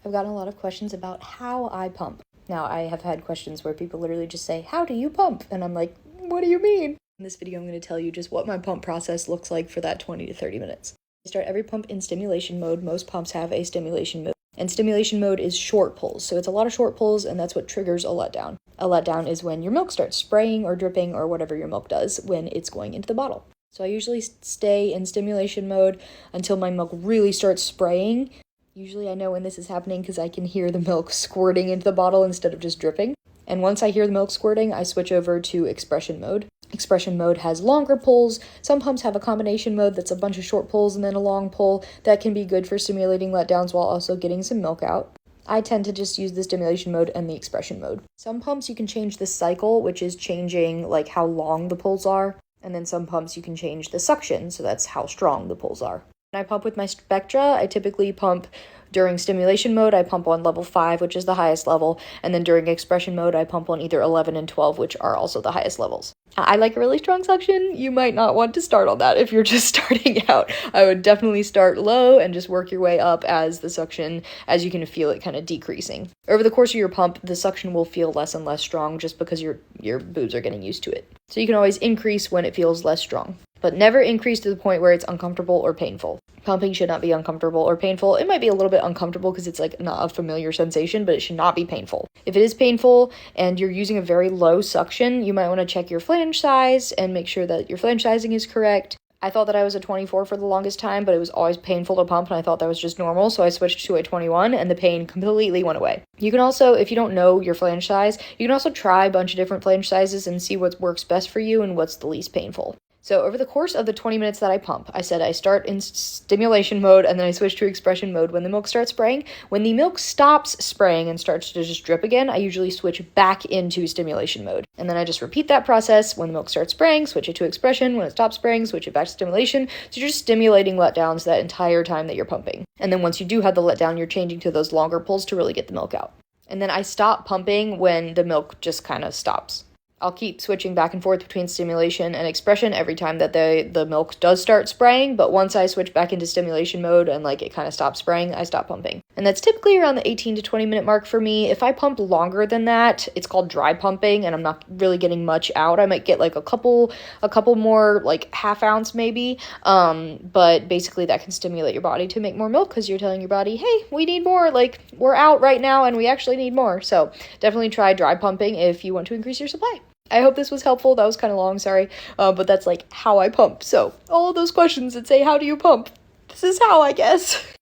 I've gotten a lot of questions about how I pump. Now, I have had questions where people literally just say, "How do you pump?" And I'm like, what do you mean? In this video, I'm going to tell you just what my pump process looks like for that 20 to 30 minutes. I start every pump in stimulation mode. Most pumps have a stimulation mode. And stimulation mode is short pulls. So it's a lot of short pulls, and that's what triggers a letdown. A letdown is when your milk starts spraying or dripping or whatever your milk does when it's going into the bottle. So I usually stay in stimulation mode until my milk really starts spraying. Usually I know when this is happening because I can hear the milk squirting into the bottle instead of just dripping. And once I hear the milk squirting, I switch over to expression mode. Expression mode has longer pulls. Some pumps have a combination mode that's a bunch of short pulls and then a long pull. That can be good for stimulating letdowns while also getting some milk out. I tend to just use the stimulation mode and the expression mode. Some pumps you can change the cycle, which is changing like how long the pulls are. And then some pumps you can change the suction, so that's how strong the pulls are. When I pump with my Spectra, I typically pump during stimulation mode, I pump on level 5, which is the highest level, and then during expression mode, I pump on either 11 and 12, which are also the highest levels. I like a really strong suction. You might not want to start on that if you're just starting out. I would definitely start low and just work your way up as you can feel it kind of decreasing. Over the course of your pump, the suction will feel less and less strong just because your boobs are getting used to it. So you can always increase when it feels less strong, but never increase to the point where it's uncomfortable or painful. Pumping should not be uncomfortable or painful. It might be a little bit uncomfortable because it's like not a familiar sensation, but it should not be painful. If it is painful and you're using a very low suction, you might want to check your flange size and make sure that your flange sizing is correct. I thought that I was a 24 for the longest time, but it was always painful to pump, and I thought that was just normal, so I switched to a 21, and the pain completely went away. You can also, if you don't know your flange size, you can also try a bunch of different flange sizes and see what works best for you and what's the least painful. So over the course of the 20 minutes that I pump, I said I start in stimulation mode and then I switch to expression mode when the milk starts spraying. When the milk stops spraying and starts to just drip again, I usually switch back into stimulation mode. And then I just repeat that process. When the milk starts spraying, switch it to expression. When it stops spraying, switch it back to stimulation. So you're just stimulating letdowns that entire time that you're pumping. And then once you do have the letdown, you're changing to those longer pulls to really get the milk out. And then I stop pumping when the milk just kind of stops. I'll keep switching back and forth between stimulation and expression every time that the milk does start spraying, but once I switch back into stimulation mode and it kind of stops spraying, I stop pumping. And that's typically around the 18 to 20 minute mark for me. If I pump longer than that, it's called dry pumping and I'm not really getting much out. I might get a couple more, half ounce maybe, but basically that can stimulate your body to make more milk because you're telling your body, hey, we need more, we're out right now and we actually need more. So definitely try dry pumping if you want to increase your supply. I hope this was helpful. That was kind of long, sorry. But that's how I pump. So all of those questions that say, how do you pump? This is how, I guess.